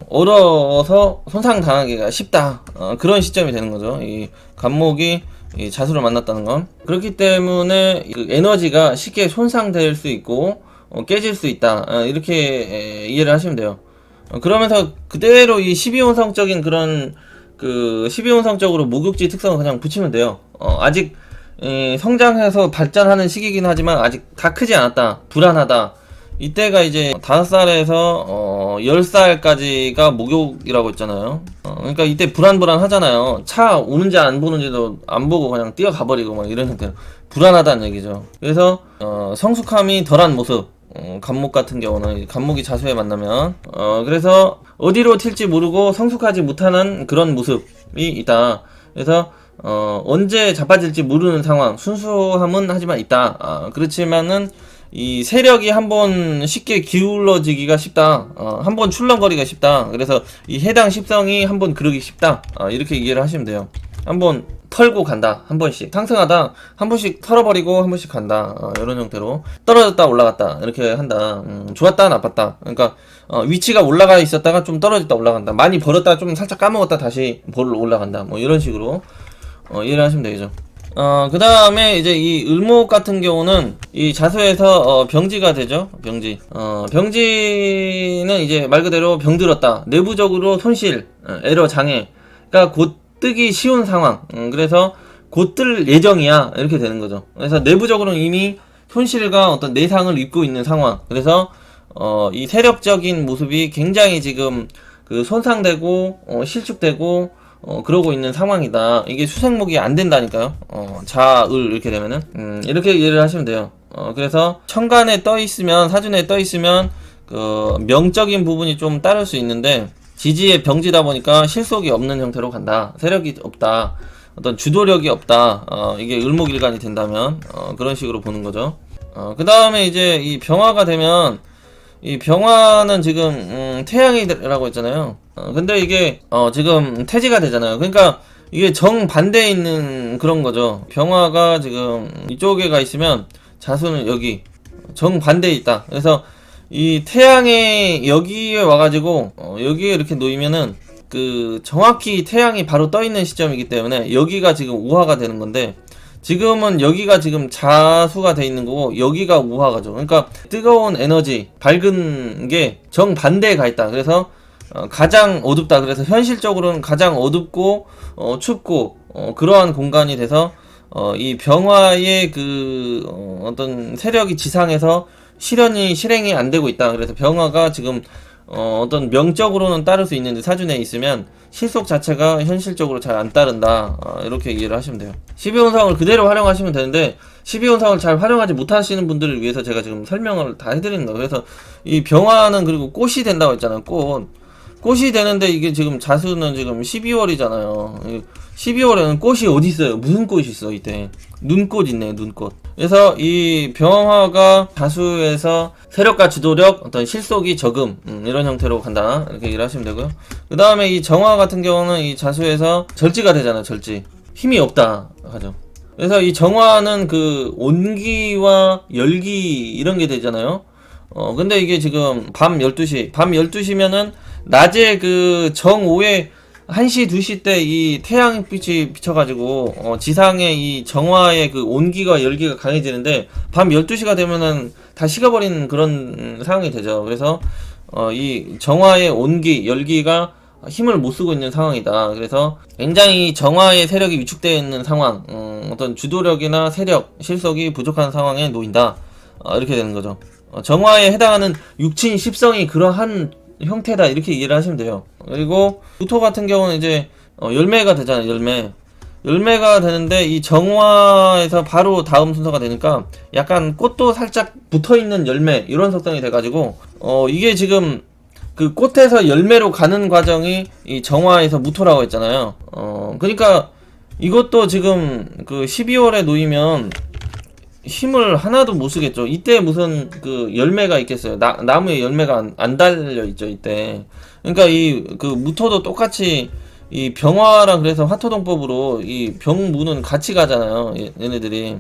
얼어서 손상당하기가 쉽다. 그런 시점이 되는 거죠. 이 간목이 이 자수를 만났다는 건. 그렇기 때문에 그 에너지가 쉽게 손상될 수 있고 깨질 수 있다. 이렇게 이해를 하시면 돼요. 그러면서 그대로 이 12혼성적인 그런 그 12혼성적으로 목욕지 특성을 그냥 붙이면 돼요. 아직 성장해서 발전하는 시기이긴 하지만 아직 다 크지 않았다. 불안하다. 이때가 이제 5살에서 10살까지가 목욕이라고 했잖아요. 그러니까 이때 불안불안하잖아요. 차 오는지 안 보는지도 안 보고 그냥 뛰어가버리고 막 이런 형태로 불안하다는 얘기죠. 그래서 성숙함이 덜한 모습, 간목 같은 경우는 간목이 자수에 만나면 그래서 어디로 튈지 모르고 성숙하지 못하는 그런 모습이 있다. 그래서 언제 자빠질지 모르는 상황, 순수함은 하지만 있다. 그렇지만은 이 세력이 한번 쉽게 기울어지기가 쉽다. 한번 출렁거리기가 쉽다. 그래서 이 해당 십성이 한번 그러기 쉽다. 이렇게 이해를 하시면 돼요. 한번 털고 간다. 한 번씩 상승하다 한 번씩 털어버리고 한 번씩 간다. 이런 형태로 떨어졌다 올라갔다 이렇게 한다. 좋았다 나빴다. 그러니까 위치가 올라가 있었다가 좀 떨어졌다 올라간다. 많이 벌었다 좀 살짝 까먹었다 다시 올라간다. 뭐 이런 식으로 이해를 하시면 되겠죠. 그 다음에 이제 이 을목 같은 경우는 이 자수에서 병지가 되죠. 병지. 병지는 이제 말 그대로 병들었다. 내부적으로 손실, 에러, 장애. 그러니까 곧 뜨기 쉬운 상황. 그래서 곧 뜰 예정이야. 이렇게 되는 거죠. 그래서 내부적으로는 이미 손실과 어떤 내상을 입고 있는 상황. 그래서 이 세력적인 모습이 굉장히 지금 그 손상되고 실축되고 그러고 있는 상황이다. 이게 수생목이 안 된다니까요. 자을 이렇게 되면은 이렇게 이해를 하시면 돼요. 그래서 천간에 떠 있으면 사준에 떠 있으면 그 명적인 부분이 좀 따를 수 있는데 지지에 병지다 보니까 실속이 없는 형태로 간다. 세력이 없다. 어떤 주도력이 없다. 이게 을목일간이 된다면 그런 식으로 보는 거죠. 그 다음에 이제 이 병화가 되면 이 병화는 지금 태양이라고 했잖아요. 근데 이게 지금 태지가 되잖아요. 그러니까 이게 정반대에 있는 그런 거죠. 병화가 지금 이쪽에 가 있으면 자수는 여기 정반대에 있다. 그래서 이 태양이 여기에 와가지고 여기에 이렇게 놓이면은 그 정확히 태양이 바로 떠 있는 시점이기 때문에 여기가 지금 우화가 되는 건데 지금은 여기가 지금 자수가 돼 있는 거고 여기가 우화가죠. 그러니까 뜨거운 에너지 밝은 게 정반대에 가 있다. 그래서 가장 어둡다. 그래서 현실적으로는 가장 어둡고 춥고 그러한 공간이 돼서 이 병화의 그 어떤 세력이 지상에서 실행이 안 되고 있다. 그래서 병화가 지금 어떤 명적으로는 따를 수 있는데 사준에 있으면 실속 자체가 현실적으로 잘 안 따른다. 이렇게 이해를 하시면 돼요. 12혼성을 그대로 활용하시면 되는데 12혼성을 잘 활용하지 못하시는 분들을 위해서 제가 지금 설명을 다 해드리는 거예요. 그래서 이 병화는 그리고 꽃이 된다고 했잖아요. 꽃이 되는데 이게 지금 자수는 지금 12월이잖아요. 12월에는 꽃이 어디 있어요? 무슨 꽃이 있어 이때? 눈꽃 있네, 눈꽃. 그래서 이 병화가 자수에서 세력과 주도력, 어떤 실속이 적음, 이런 형태로 간다. 이렇게 얘기를 하시면 되고요. 그 다음에 이 정화 같은 경우는 이 자수에서 절지가 되잖아요, 절지. 힘이 없다 하죠. 그래서 이 정화는 그 온기와 열기 이런 게 되잖아요. 근데 이게 지금 밤 12시면은 낮에 그 정오에 1시, 2시 때 이 태양빛이 비쳐가지고 지상의 이 정화의 그 온기가 열기가 강해지는데 밤 12시가 되면은 다 식어버리는 그런 상황이 되죠. 그래서 이 정화의 온기, 열기가 힘을 못 쓰고 있는 상황이다. 그래서 굉장히 정화의 세력이 위축되어 있는 상황, 어떤 주도력이나 세력, 실속이 부족한 상황에 놓인다. 이렇게 되는 거죠. 정화에 해당하는 육친 십성이 그러한 형태다 이렇게 이해를 하시면 돼요. 그리고 무토 같은 경우는 이제 열매가 되잖아요. 열매가 되는데 이 정화에서 바로 다음 순서가 되니까 약간 꽃도 살짝 붙어있는 열매 이런 속성이 돼가지고 이게 지금 그 꽃에서 열매로 가는 과정이 이 정화에서 무토라고 했잖아요. 그러니까 이것도 지금 그 12월에 놓이면 힘을 하나도 못 쓰겠죠. 이때 무슨 그 열매가 있겠어요. 나무에 열매가 안 달려 있죠. 이때. 그러니까 이 그 무토도 똑같이 이 병화랑 그래서 화토동법으로 이 병무는 같이 가잖아요. 얘네들이.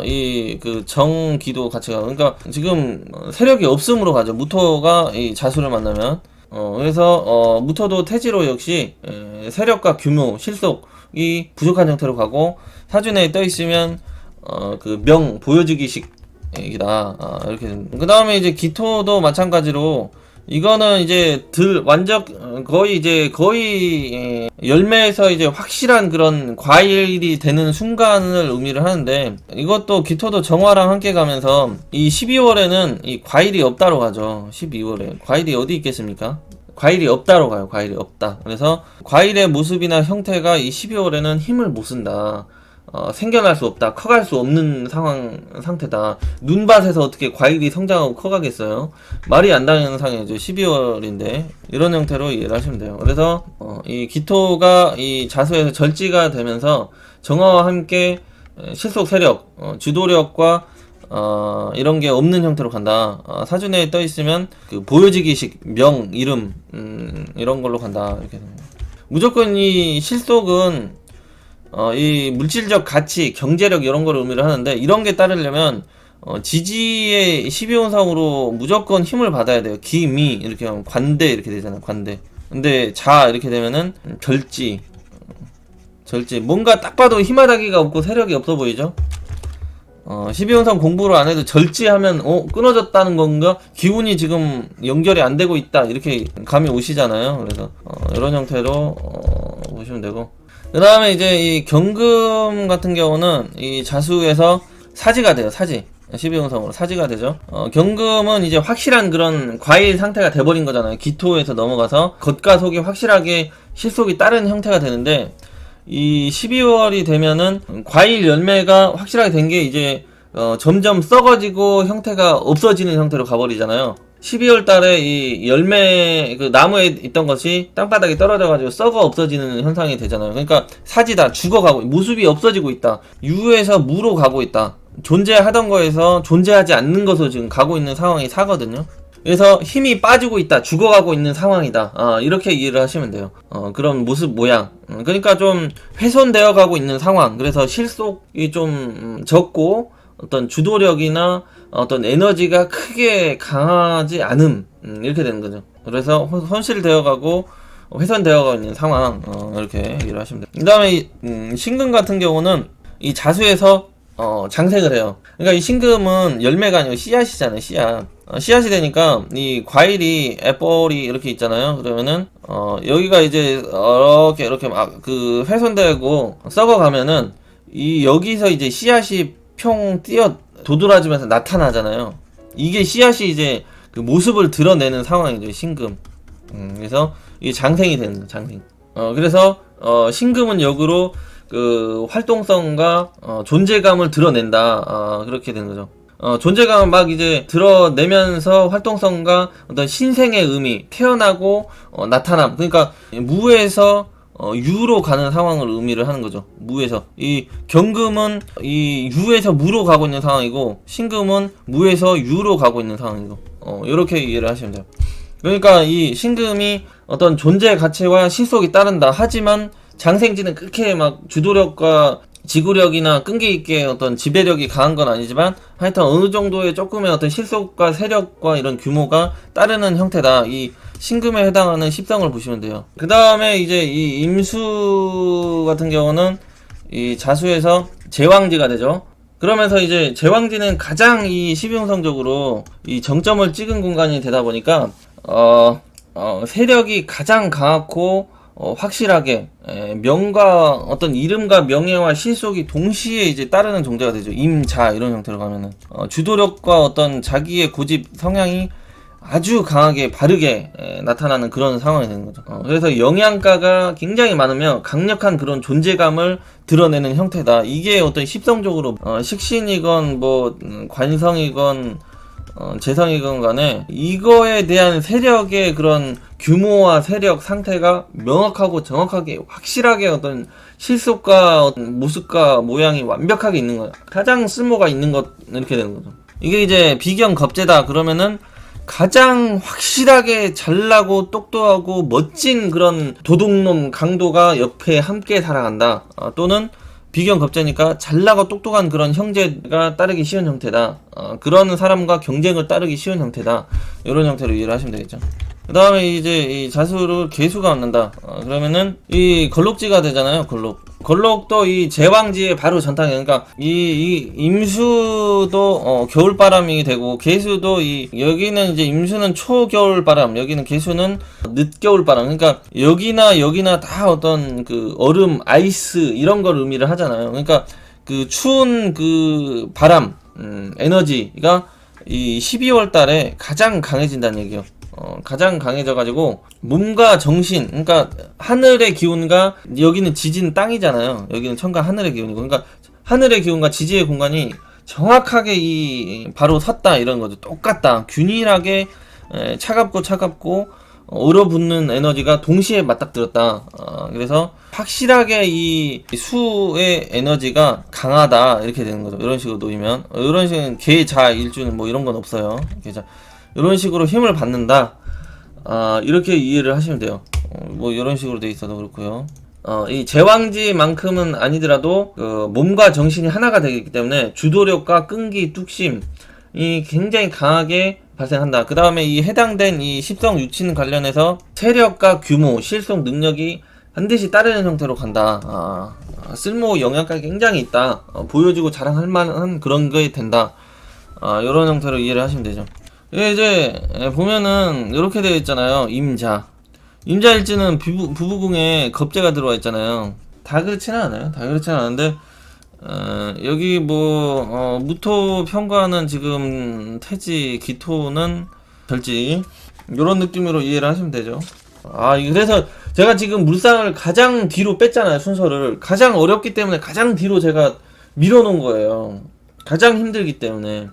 이 그 정기도 같이 가. 그러니까 지금 세력이 없음으로 가죠. 무토가 이 자수를 만나면. 그래서 무토도 태지로 역시 세력과 규모, 실속이 부족한 형태로 가고, 사주내에 떠 있으면 그 명 보여주기식이다. 이렇게. 그 다음에 이제 기토도 마찬가지로, 이거는 이제 거의 열매에서 이제 확실한 그런 과일이 되는 순간을 의미를 하는데, 이것도 기토도 정화랑 함께 가면서 이 12월에는 이 과일이 없다로 가죠. 12월에 과일이 어디 있겠습니까? 과일이 없다로 가요. 과일이 없다. 그래서 과일의 모습이나 형태가 이 12월에는 힘을 못 쓴다. 생겨날 수 없다. 커갈 수 없는 상태다. 눈밭에서 어떻게 과일이 성장하고 커가겠어요? 말이 안 되는 상황이죠. 12월인데. 이런 형태로 이해를 하시면 돼요. 그래서, 이 기토가 이 자수에서 절지가 되면서 정화와 함께 실속 세력, 주도력과 이런 게 없는 형태로 간다. 사주내에 떠 있으면 그 보여지기식, 명, 이름, 이런 걸로 간다. 이렇게. 무조건 이 실속은 이 물질적 가치, 경제력 이런 거를 의미를 하는데, 이런 게 따르려면 지지의 12혼성으로 무조건 힘을 받아야 돼요. 기, 미 이렇게 하면 관대 이렇게 되잖아요. 관대. 근데 자 이렇게 되면은 절지. 뭔가 딱 봐도 힘바닥이가 없고 세력이 없어 보이죠? 12혼성 공부를 안 해도 절지하면 끊어졌다는 건가? 기운이 지금 연결이 안 되고 있다 이렇게 감이 오시잖아요. 그래서 이런 형태로 보시면 되고, 그 다음에 이제 이 경금 같은 경우는 이 자수에서 사지가 돼요. 사지. 12혼성으로 사지가 되죠. 경금은 이제 확실한 그런 과일 상태가 돼버린 거잖아요. 기토에서 넘어가서 겉과 속이 확실하게 실속이 따른 형태가 되는데, 이 12월이 되면은 과일 열매가 확실하게 된 게 이제 점점 썩어지고 형태가 없어지는 형태로 가버리잖아요. 12월 달에 이 열매, 그 나무에 있던 것이 땅바닥에 떨어져가지고 썩어 없어지는 현상이 되잖아요. 그러니까 사지다, 죽어가고, 모습이 없어지고 있다. 유에서 무로 가고 있다. 존재하던 거에서 존재하지 않는 것으로 지금 가고 있는 상황이 사거든요. 그래서 힘이 빠지고 있다, 죽어가고 있는 상황이다. 이렇게 이해를 하시면 돼요. 그런 모습, 모양. 그러니까 좀 훼손되어 가고 있는 상황. 그래서 실속이 좀 적고, 어떤 주도력이나 어떤 에너지가 크게 강하지 않음, 이렇게 되는 거죠. 그래서 손실되어 가고 훼손되어 가고 있는 상황, 이렇게 얘기를 하시면 돼요. 그 다음에 신금 같은 경우는 이 자수에서 장생을 해요. 그러니까 이 신금은 열매가 아니고 씨앗이잖아요. 씨앗이 되니까 이 과일이 애플이 이렇게 있잖아요. 그러면은 여기가 이제 이렇게 막 그 훼손되고 썩어가면은 이 여기서 이제 씨앗이 평 뛰어 도드라지면서 나타나잖아요. 이게 씨앗이 이제 그 모습을 드러내는 상황이죠. 신금. 그래서 이게 장생이 되는 거예요. 장생. 그래서 신금은 역으로 그 활동성과 존재감을 드러낸다. 그렇게 되는 거죠. 존재감을 막 이제 드러내면서 활동성과 어떤 신생의 의미, 태어나고 나타남. 그러니까 무에서 유로 가는 상황을 의미를 하는 거죠. 무에서. 이 경금은 이 유에서 무로 가고 있는 상황이고, 신금은 무에서 유로 가고 있는 상황이고, 이렇게 이해를 하시면 돼요. 그러니까 이 신금이 어떤 존재 가치와 실속이 따른다. 하지만 장생지는 그렇게 막 주도력과 지구력이나 끈기 있게 어떤 지배력이 강한 건 아니지만, 하여튼 어느 정도의 조금의 어떤 실속과 세력과 이런 규모가 따르는 형태다. 이 신금에 해당하는 십성을 보시면 돼요. 그 다음에 이제 이 임수 같은 경우는 이 자수에서 제왕지가 되죠. 그러면서 이제 제왕지는 가장 이 12형성적으로 이 정점을 찍은 공간이 되다 보니까 세력이 가장 강하고 확실하게 명과 어떤 이름과 명예와 실속이 동시에 이제 따르는 존재가 되죠. 임자 이런 형태로 가면은 주도력과 어떤 자기의 고집 성향이 아주 강하게 바르게 나타나는 그런 상황이 되는 거죠. 그래서 영양가가 굉장히 많으며 강력한 그런 존재감을 드러내는 형태다. 이게 어떤 십성적으로 식신이건 뭐 관성이건 재성이건 간에 이거에 대한 세력의 그런 규모와 세력 상태가 명확하고 정확하게 확실하게 어떤 실속과 어떤 모습과 모양이 완벽하게 있는 거예요. 가장 쓸모가 있는 것 이렇게 되는 거죠. 이게 이제 비경겁제다 그러면은 가장 확실하게 잘나고 똑똑하고 멋진 그런 도둑놈 강도가 옆에 함께 살아간다. 또는 비경겁제니까 잘나고 똑똑한 그런 형제가 따르기 쉬운 형태다. 그런 사람과 경쟁을 따르기 쉬운 형태다. 이런 형태로 이해를 하시면 되겠죠. 그 다음에 이제 이 자수를 개수가 얻는다. 그러면은 이 걸록지가 되잖아요. 걸록도 이 제왕지에 바로 전탕이, 그러니까 이 임수도 겨울바람이 되고, 개수도 여기는 이제 임수는 초겨울바람, 여기는 개수는 늦겨울바람. 그러니까 여기나 다 어떤 그 얼음, 아이스 이런 걸 의미를 하잖아요. 그러니까 그 추운 그 바람, 에너지가 이 12월 달에 가장 강해진다는 얘기예요. 가장 강해져가지고 몸과 정신, 그러니까 하늘의 기운과, 여기는 지진 땅이잖아요. 여기는 천과 하늘의 기운이고, 그러니까 하늘의 기운과 지지의 공간이 정확하게 바로 섰다 이런 거죠. 똑같다, 균일하게 차갑고 얼어붙는 에너지가 동시에 맞닥뜨렸다. 그래서 확실하게 이 수의 에너지가 강하다 이렇게 되는 거죠. 이런 식으로 놓이면, 이런 식은 계자 일주는 뭐 이런 건 없어요. 계자 이런 식으로 힘을 받는다. 이렇게 이해를 하시면 돼요. 뭐 이런 식으로 돼 있어도 그렇고요. 이 제왕지만큼은 아니더라도 몸과 정신이 하나가 되기 때문에 주도력과 끈기, 뚝심이 굉장히 강하게 발생한다. 그 다음에 이 해당된 이 십성 유친 관련해서 체력과 규모, 실속 능력이 반드시 따르는 형태로 간다. 쓸모 영향까지 굉장히 있다. 보여주고 자랑할 만한 그런 게 된다. 이런 형태로 이해를 하시면 되죠. 이제 보면은 이렇게 되어 있잖아요. 임자일지는 부부궁에 겁재가 들어와 있잖아요. 다 그렇지는 않아요. 다 그렇지는 않은데 여기 뭐 무토 편과는 지금 태지, 기토는 절지, 이런 느낌으로 이해를 하시면 되죠. 그래서 제가 지금 물상을 가장 뒤로 뺐잖아요. 순서를 가장 어렵기 때문에 가장 뒤로 제가 밀어놓은 거예요. 가장 힘들기 때문에.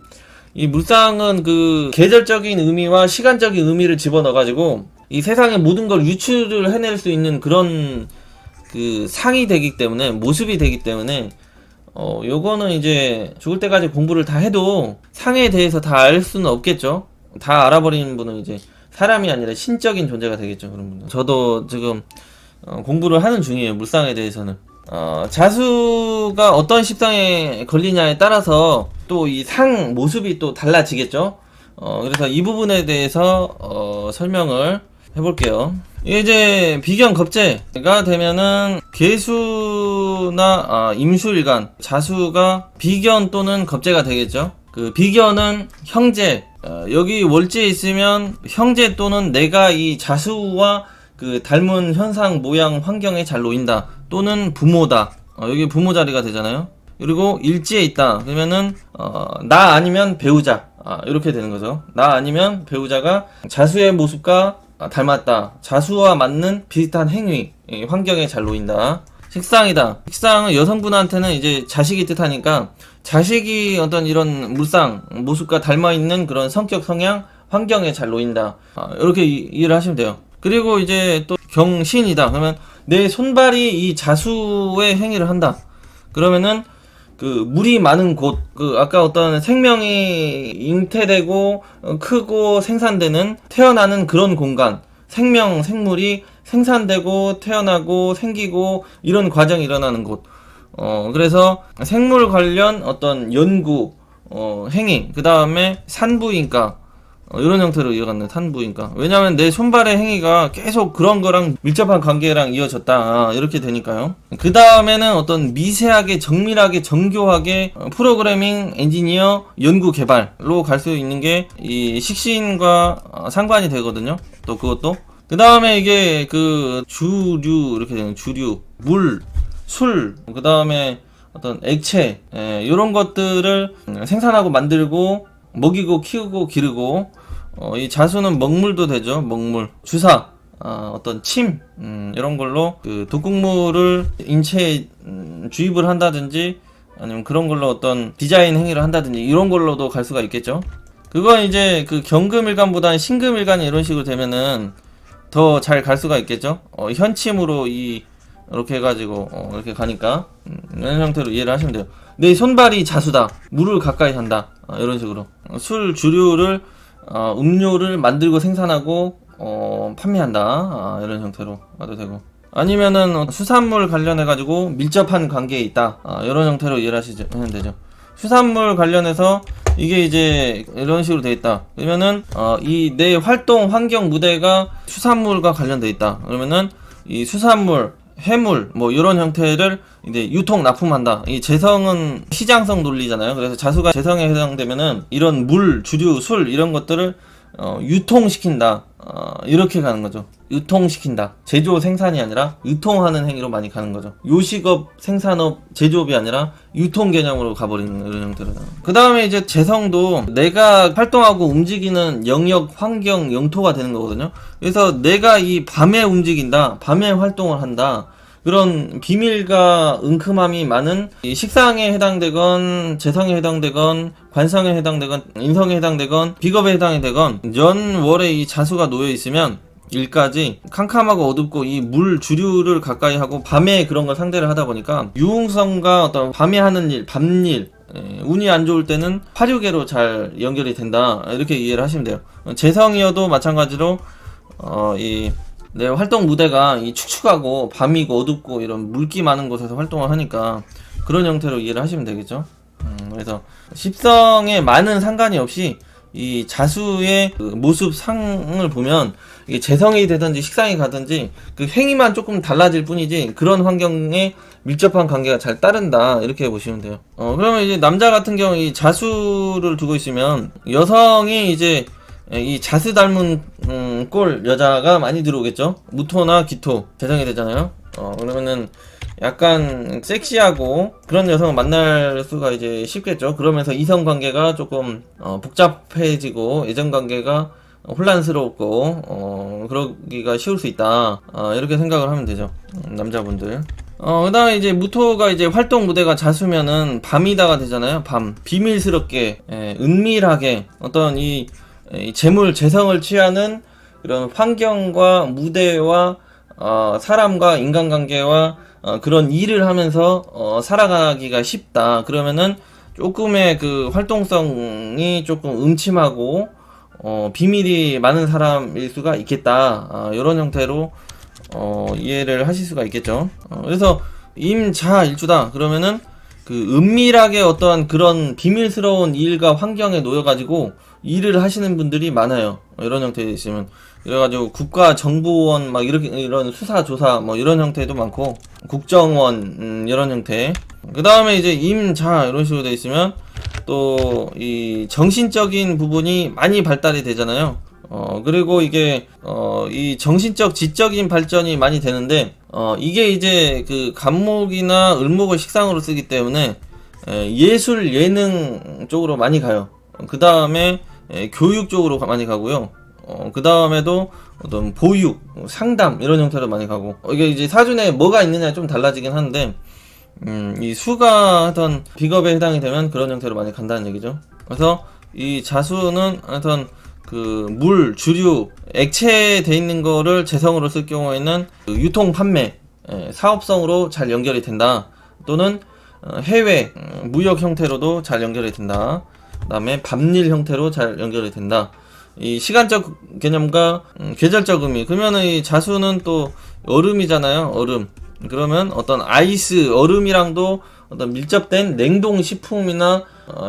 이 물상은 그 계절적인 의미와 시간적인 의미를 집어넣어가지고 이 세상의 모든 걸 유추를 해낼 수 있는 그런 그 상이 되기 때문에, 모습이 되기 때문에 요거는 이제 죽을 때까지 공부를 다 해도 상에 대해서 다 알 수는 없겠죠. 다 알아버리는 분은 이제 사람이 아니라 신적인 존재가 되겠죠. 그런 분들. 저도 지금 공부를 하는 중이에요. 물상에 대해서는. 자수가 어떤 십상에 걸리냐에 따라서 또 이 상 모습이 또 달라지겠죠. 그래서 이 부분에 대해서 설명을 해볼게요. 이제 비견 겁재가 되면은 개수나 임수일간, 자수가 비견 또는 겁재가 되겠죠. 그 비견은 형제, 여기 월지에 있으면 형제 또는 내가 이 자수와 그 닮은 현상, 모양, 환경에 잘 놓인다, 또는 부모다. 여기 부모 자리가 되잖아요. 그리고 일지에 있다 그러면은 나 아니면 배우자, 이렇게 되는 거죠. 나 아니면 배우자가 자수의 모습과 닮았다, 자수와 맞는 비슷한 행위, 환경에 잘 놓인다. 식상이다. 식상은 여성분한테는 이제 자식이 뜻하니까 자식이 어떤 이런 물상 모습과 닮아있는 그런 성격, 성향, 환경에 잘 놓인다. 이렇게 이해를 하시면 돼요. 그리고 이제 또 경신이다 그러면 내 손발이 이 자수의 행위를 한다. 그러면은 그 물이 많은 곳, 그 아까 어떤 생명이 잉태되고 크고 생산되는, 태어나는 그런 공간, 생물이 생산되고 태어나고 생기고 이런 과정이 일어나는 곳. 그래서 생물 관련 어떤 연구, 행위, 그 다음에 산부인과, 이런 형태로 이어갔네. 산부인과. 왜냐면 내 손발의 행위가 계속 그런 거랑 밀접한 관계랑 이어졌다, 이렇게 되니까요. 그 다음에는 어떤 미세하게, 정밀하게, 정교하게 프로그래밍, 엔지니어, 연구, 개발로 갈 수 있는 게 이 식신과 상관이 되거든요. 또 그것도. 그 다음에 이게 그 주류, 이렇게 되는 주류, 물, 술, 그 다음에 어떤 액체, 이런 것들을 생산하고 만들고 먹이고 키우고 기르고, 이 자수는 먹물도 되죠. 먹물, 주사, 어떤 침, 이런 걸로 그 독극물을 인체에 주입을 한다든지, 아니면 그런 걸로 어떤 디자인 행위를 한다든지, 이런 걸로도 갈 수가 있겠죠. 그건 이제 그 경금일간보다는 신금일간이 이런 식으로 되면은 더 잘 갈 수가 있겠죠. 현침으로 이렇게 해가지고 이렇게 가니까 이런 형태로 이해를 하시면 돼요. 내 손발이 자수다, 물을 가까이 한다, 이런 식으로 술 주류를 음료를 만들고 생산하고 판매한다, 이런 형태로 봐도 되고, 아니면은 수산물 관련해 가지고 밀접한 관계에 있다, 이런 형태로 이해를 하시면 되죠. 수산물 관련해서 이게 이제 이런 식으로 돼 있다. 그러면은 이 내 활동 환경 무대가 수산물과 관련돼 있다. 그러면은 이 수산물, 해물 뭐 이런 형태를 이제 유통 납품한다. 이 재성은 시장성 논리잖아요. 그래서 자수가 재성에 해당되면은 이런 물, 주류, 술 이런 것들을 유통시킨다. 이렇게 가는 거죠. 유통시킨다. 제조 생산이 아니라 유통하는 행위로 많이 가는 거죠. 요식업, 생산업, 제조업이 아니라 유통 개념으로 가버리는 이런 형태로. 그 다음에 이제 재성도 내가 활동하고 움직이는 영역, 환경, 영토가 되는 거거든요. 그래서 내가 이 밤에 움직인다, 밤에 활동을 한다. 그런 비밀과 은큼함이 많은 이 식상에 해당되건 재성에 해당되건 관성에 해당되건 인성에 해당되건 비겁에 해당되건 연월에 이 자수가 놓여 있으면 일까지 캄캄하고 어둡고 이 물 주류를 가까이 하고 밤에 그런 걸 상대를 하다 보니까 유흥성과 어떤 밤에 하는 일, 밤일 운이 안 좋을 때는 화류계로 잘 연결이 된다. 이렇게 이해를 하시면 돼요. 재성이어도 마찬가지로 내 활동 무대가 이 축축하고 밤이고 어둡고 이런 물기 많은 곳에서 활동을 하니까 그런 형태로 이해를 하시면 되겠죠. 그래서 십성에 많은 상관이 없이 이 자수의 그 모습 상을 보면 이게 재성이 되든지 식상이 가든지 그 행위만 조금 달라질 뿐이지 그런 환경에 밀접한 관계가 잘 따른다. 이렇게 보시면 돼요. 그러면 이제 남자 같은 경우 이 자수를 두고 있으면 여성이 이제 이 자수 닮은 꼴 여자가 많이 들어오겠죠. 무토나 기토 재성이 되잖아요. 그러면은 약간 섹시하고 그런 여성을 만날 수가 이제 쉽겠죠. 그러면서 이성 관계가 조금 복잡해지고 예전 관계가 혼란스럽고 그러기가 쉬울 수 있다. 이렇게 생각을 하면 되죠. 남자분들. 그 다음에 이제 무토가 이제 활동 무대가 자수면은 밤이다가 되잖아요. 밤. 비밀스럽게, 은밀하게 어떤 이 재물, 재성을 취하는 그런 환경과 무대와 사람과 인간관계와 그런 일을 하면서 살아가기가 쉽다. 그러면은 조금의 그 활동성이 조금 음침하고 비밀이 많은 사람일 수가 있겠다. 이런 형태로 이해를 하실 수가 있겠죠. 그래서 임자일주다. 그러면은 그 은밀하게 어떠한 그런 비밀스러운 일과 환경에 놓여가지고 일을 하시는 분들이 많아요. 이런 형태에 있으면. 그래가지고 국가정보원 막 이렇게 이런 수사조사 뭐 이런 형태도 많고 국정원 이런 형태. 그 다음에 이제 임자 이런 식으로 돼 있으면 또 이 정신적인 부분이 많이 발달이 되잖아요. 그리고 이게 이 정신적 지적인 발전이 많이 되는데 이게 이제 그 간목이나 을목을 식상으로 쓰기 때문에 예술 예능 쪽으로 많이 가요. 그 다음에 교육 쪽으로 많이 가고요. 그 다음에도 어떤 보육, 상담 이런 형태로 많이 가고 이게 이제 사준에 뭐가 있느냐 좀 달라지긴 하는데 이 수가 하여튼 비겁에 해당이 되면 그런 형태로 많이 간다는 얘기죠. 그래서 이 자수는 하여튼 그 물, 주류, 액체돼 있는 거를 재성으로 쓸 경우에는 그 유통 판매, 사업성으로 잘 연결이 된다. 또는 해외, 무역 형태로도 잘 연결이 된다. 그 다음에 밤일 형태로 잘 연결이 된다. 이 시간적 개념과 계절적 의미. 그러면은 이 자수는 또 얼음이잖아요. 얼음. 그러면 어떤 아이스, 얼음이랑도 어떤 밀접된 냉동 식품이나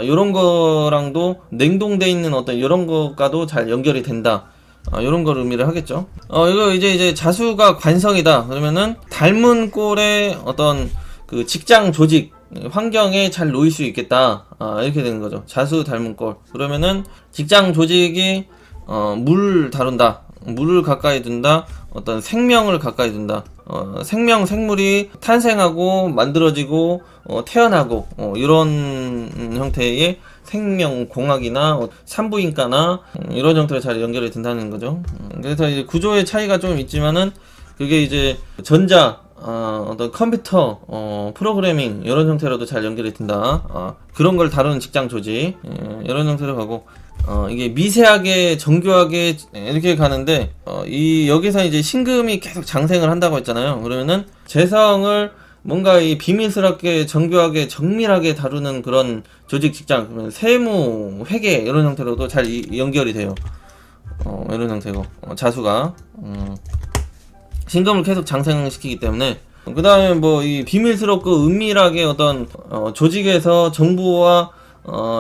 요런 거랑도 냉동돼 있는 어떤 요런 것과도 잘 연결이 된다. 요런 걸 의미를 하겠죠. 이거 이제 자수가 관성이다. 그러면은 닮은 꼴의 어떤 그 직장 조직 환경에 잘 놓일 수 있겠다. 이렇게 되는 거죠. 자수 닮은 꼴. 그러면은 직장 조직이 물 다룬다. 물을 가까이 둔다. 어떤 생명을 가까이 둔다. 생명, 생물이 탄생하고 만들어지고 태어나고 이런 형태의 생명공학이나 산부인과나 이런 형태로 잘 연결이 된다는 거죠. 그래서 이제 구조의 차이가 좀 있지만은 그게 이제 전자 어떤 컴퓨터 프로그래밍 이런 형태로도 잘 연결이 된다. 그런 걸 다루는 직장 조직 이런 형태로 가고 이게 미세하게 정교하게 이렇게 가는데 이 여기서 이제 신금이 계속 장생을 한다고 했잖아요. 그러면은 재성을 뭔가 이 비밀스럽게 정교하게 정밀하게 다루는 그런 조직 직장, 그러면 세무 회계 이런 형태로도 잘 연결이 돼요. 이런 형태고 자수가 신금을 계속 장생시키기 때문에. 그 다음에 뭐 이 비밀스럽고 은밀하게 어떤 조직에서 정부와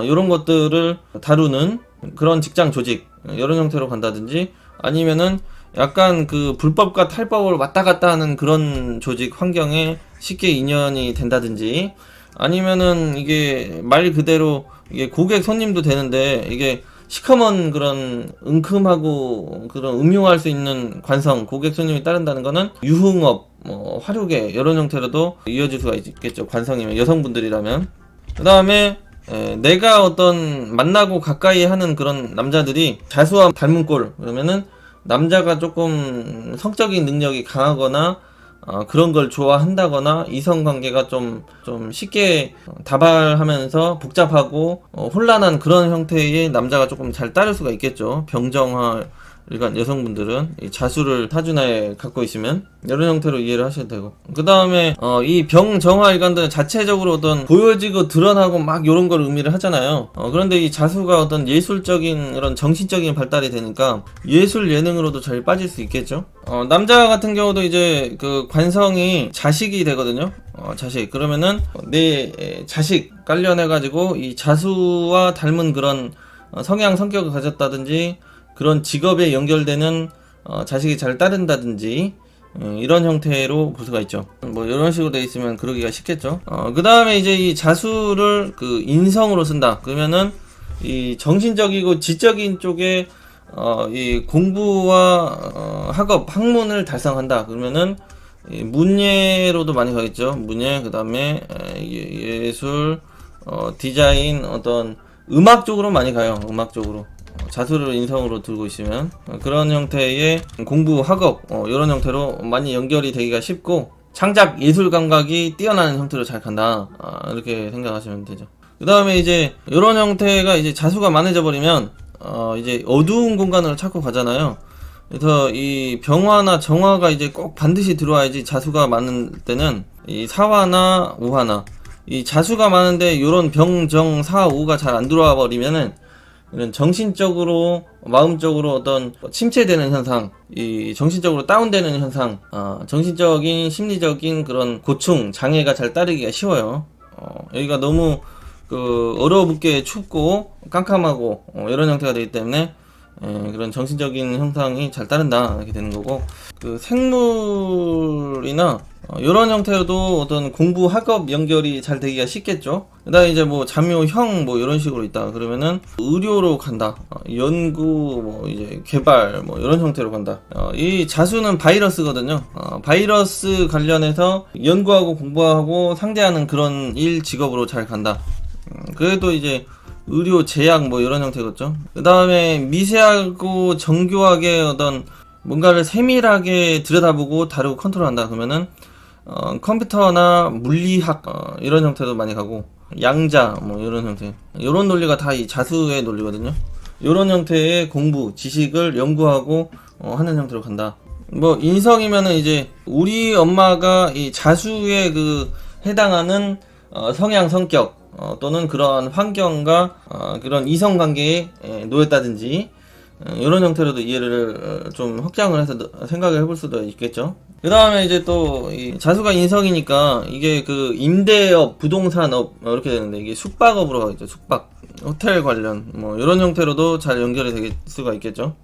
이런 것들을 다루는 그런 직장 조직, 이런 형태로 간다든지, 아니면은 약간 그 불법과 탈법을 왔다 갔다 하는 그런 조직 환경에 쉽게 인연이 된다든지, 아니면은 이게 말 그대로 이게 고객 손님도 되는데 이게 시커먼 그런 은큼하고 그런 음흉할 수 있는 관성, 고객 손님이 따른다는 거는 유흥업, 뭐 화류계 이런 형태로도 이어질 수가 있겠죠. 관성이면, 여성분들이라면. 그 다음에 내가 어떤 만나고 가까이 하는 그런 남자들이 자수와 닮은 꼴, 그러면은 남자가 조금 성적인 능력이 강하거나 그런 걸 좋아한다거나 이성관계가 좀 쉽게 다발하면서 복잡하고 혼란한 그런 형태의 남자가 조금 잘 따를 수가 있겠죠. 병정화 일반 여성분들은 이 자수를 타주나에 갖고 있으면 이런 형태로 이해를 하셔도 되고, 그 다음에 이 병정화 일관들은 자체적으로 어떤 보여지고 드러나고 막 이런 걸 의미를 하잖아요. 그런데 이 자수가 어떤 예술적인 이런 정신적인 발달이 되니까 예술 예능으로도 잘 빠질 수 있겠죠. 남자 같은 경우도 이제 그 관성이 자식이 되거든요. 자식, 그러면은 내 자식 관련해 가지고 이 자수와 닮은 그런 성향 성격을 가졌다든지 그런 직업에 연결되는 자식이 잘 따른다든지 이런 형태로 볼 수가 있죠. 뭐 이런 식으로 돼 있으면 그러기가 쉽겠죠. 그 다음에 이제 이 자수를 그 인성으로 쓴다 그러면은 이 정신적이고 지적인 쪽에 이 공부와 학업 학문을 달성한다 그러면은 이 문예로도 많이 가겠죠. 문예, 그 다음에 예술, 디자인, 어떤 음악 쪽으로 많이 가요. 음악 쪽으로. 자수를 인성으로 들고 있으면 그런 형태의 공부, 학업 이런 형태로 많이 연결이 되기가 쉽고 창작 예술 감각이 뛰어나는 형태로 잘 간다, 이렇게 생각하시면 되죠. 그 다음에 이제 이런 형태가 이제 자수가 많아져 버리면 이제 어두운 공간으로 찾고 가잖아요. 그래서 이 병화나 정화가 이제 꼭 반드시 들어와야지. 자수가 많은 때는 이 사화나 우화나 이 자수가 많은데 이런 병, 정, 사, 우가 잘 안 들어와 버리면은 이런 정신적으로, 마음적으로 어떤 침체되는 현상, 이 정신적으로 다운되는 현상, 정신적인, 심리적인 그런 고충, 장애가 잘 따르기가 쉬워요. 여기가 너무 얼어붙게 춥고 깜깜하고 이런 형태가 되기 때문에 그런 정신적인 현상이 잘 따른다 이렇게 되는 거고, 그 생물이나 이런 형태로도 어떤 공부 학업 연결이 잘 되기가 쉽겠죠. 그다음에 이제 뭐 잠묘형 뭐 이런 식으로 있다 그러면은 의료로 간다, 연구 뭐 이제 개발 뭐 이런 형태로 간다. 이 자수는 바이러스거든요. 바이러스 관련해서 연구하고 공부하고 상대하는 그런 일 직업으로 잘 간다. 그래도 이제 의료, 제약 뭐 이런 형태겠죠. 그 다음에 미세하고 정교하게 어떤 뭔가를 세밀하게 들여다보고 다루고 컨트롤한다 그러면은 컴퓨터나 물리학 이런 형태도 많이 가고, 양자 뭐 이런 형태, 이런 논리가 다 이 자수의 논리거든요. 이런 형태의 공부, 지식을 연구하고 하는 형태로 간다. 뭐 인성이면은 이제 우리 엄마가 이 자수에 그 해당하는 성향, 성격 또는 그런 환경과 그런 이성관계에 놓였다든지 이런 형태로도 이해를 좀 확장을 해서 생각을 해볼 수도 있겠죠. 그 다음에 이제 또 이 자수가 인성이니까 이게 그 임대업, 부동산업 이렇게 되는데 이게 숙박업으로 가겠죠. 숙박, 호텔 관련 뭐 이런 형태로도 잘 연결이 될 수가 있겠죠.